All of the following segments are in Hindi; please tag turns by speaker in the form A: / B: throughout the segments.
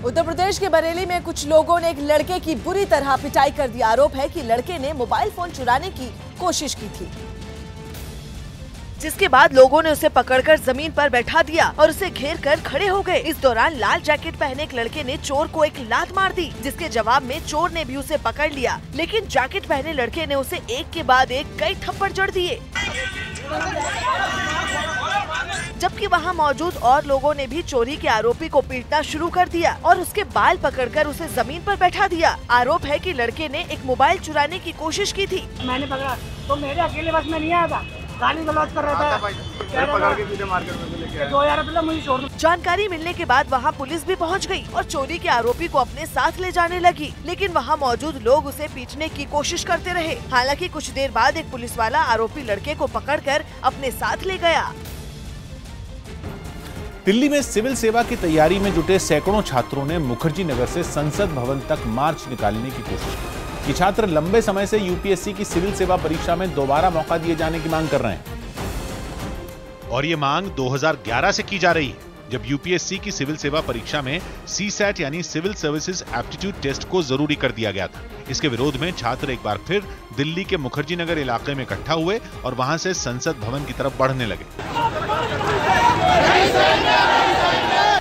A: उत्तर प्रदेश के बरेली में कुछ लोगों ने एक लड़के की बुरी तरह पिटाई कर दी। आरोप है कि लड़के ने मोबाइल फोन चुराने की कोशिश की थी, जिसके बाद लोगों ने उसे पकड़कर जमीन पर बैठा दिया और उसे घेर कर खड़े हो गए। इस दौरान लाल जैकेट पहने एक लड़के ने चोर को एक लात मार दी, जिसके जवाब में चोर ने भी उसे पकड़ लिया, लेकिन जैकेट पहने लड़के ने उसे एक के बाद एक कई थप्पड़ जड़ दिए। जबकि वहां मौजूद और लोगों ने भी चोरी के आरोपी को पीटना शुरू कर दिया और उसके बाल पकड़कर उसे जमीन पर बैठा दिया। आरोप है कि लड़के ने एक मोबाइल चुराने की कोशिश की थी।
B: मैंने पकड़ा तो मेरे अकेले बस में नहीं आया था, गाली गलौज कर रहा था, पकड़ के सीधे मार्केट में लेके आया। 2000 मुझे छोड़ दो।
A: जानकारी मिलने के बाद वहां पुलिस भी पहुंच गई और चोरी के आरोपी को अपने साथ ले जाने लगी, लेकिन वहां मौजूद लोग उसे पीटने की कोशिश करते रहे। हालांकि कुछ देर बाद एक पुलिस वाला आरोपी लड़के को पकड़कर अपने साथ ले गया।
C: दिल्ली में सिविल सेवा की तैयारी में जुटे सैकड़ों छात्रों ने मुखर्जी नगर से संसद भवन तक मार्च निकालने की कोशिश की। ये छात्र लंबे समय से यूपीएससी की सिविल सेवा परीक्षा में दोबारा मौका दिए जाने की मांग कर रहे हैं।
D: और ये मांग 2011 से की जा रही है, जब यूपीएससी की सिविल सेवा परीक्षा में सीसैट यानी सिविल सर्विसेज एप्टीट्यूड टेस्ट को जरूरी कर दिया गया था। इसके विरोध में छात्र एक बार फिर दिल्ली के मुखर्जी नगर इलाके में इकट्ठा हुए और वहां से संसद भवन की तरफ बढ़ने लगे।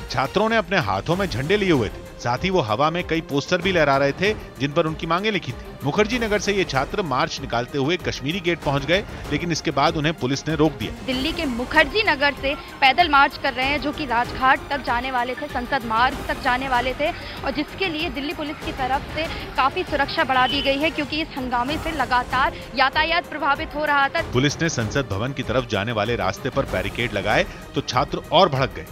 D: छात्रों ने अपने हाथों में झंडे लिए हुए थे, साथ ही वो हवा में कई पोस्टर भी लहरा रहे थे जिन पर उनकी मांगे लिखी थी। मुखर्जी नगर से ये छात्र मार्च निकालते हुए कश्मीरी गेट पहुंच गए, लेकिन इसके बाद उन्हें पुलिस ने रोक दिया।
E: दिल्ली के मुखर्जी नगर से पैदल मार्च कर रहे हैं, जो कि राजघाट तक जाने वाले थे, संसद मार्ग तक जाने वाले थे, और जिसके लिए दिल्ली पुलिस की तरफ से काफी सुरक्षा बढ़ा दी गई है, क्योंकि इस हंगामे से लगातार यातायात प्रभावित हो रहा था।
D: पुलिस ने संसद भवन की तरफ जाने वाले रास्ते पर बैरिकेड लगाए तो छात्र और भड़क गए,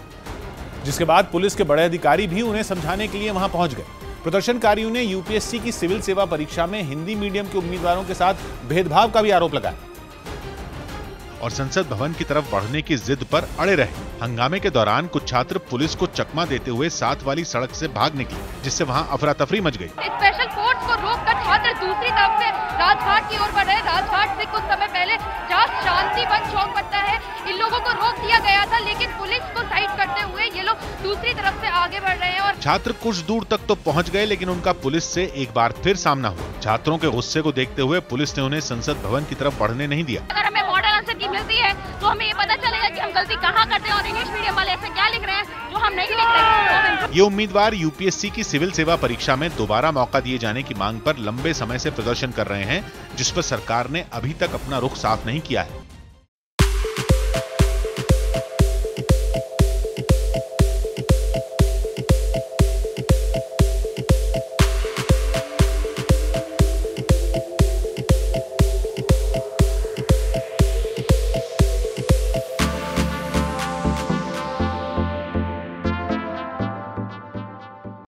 C: जिसके बाद पुलिस के बड़े अधिकारी भी उन्हें समझाने के लिए वहां पहुंच गए। प्रदर्शनकारियों ने यूपीएससी की सिविल सेवा परीक्षा में हिंदी मीडियम के उम्मीदवारों के साथ भेदभाव का भी आरोप लगाया
D: और संसद भवन की तरफ बढ़ने की जिद पर अड़े रहे। हंगामे के दौरान कुछ छात्र पुलिस को चकमा देते हुए साथ वाली सड़क से भाग निकले, जिससे वहां अफरा तफरी मच गई।
E: स्पेशल फोर्स को रोककर छात्र दूसरी तरफ से राजघाट की ओर बढ़ रहे। राजघाट से कुछ समय पहले जहाँ शांति वन चौक बनता है, इन लोगों को रोक दिया गया था, लेकिन पुलिस को साइड करते हुए ये लोग दूसरी तरफ से आगे बढ़ रहे हैं। और
D: छात्र कुछ दूर तक तो पहुंच गए, लेकिन उनका पुलिस से एक बार फिर सामना हुआ। छात्रों के गुस्से को देखते हुए पुलिस ने उन्हें संसद भवन की तरफ बढ़ने नहीं दिया।
E: अगर हमें मॉडल आंसर की मिलती है तो हमें ये पता चलेगा कि हम गलती कहाँ करते हैं और इंग्लिश मीडियम वाले ऐसे क्या लिख रहे हैं जो हम नहीं लिख रहे।
D: ये उम्मीदवार यूपीएससी की सिविल सेवा परीक्षा में दोबारा मौका दिए जाने की मांग पर लंबे समय से प्रदर्शन कर रहे हैं, जिस पर सरकार ने अभी तक अपना रुख साफ नहीं किया है।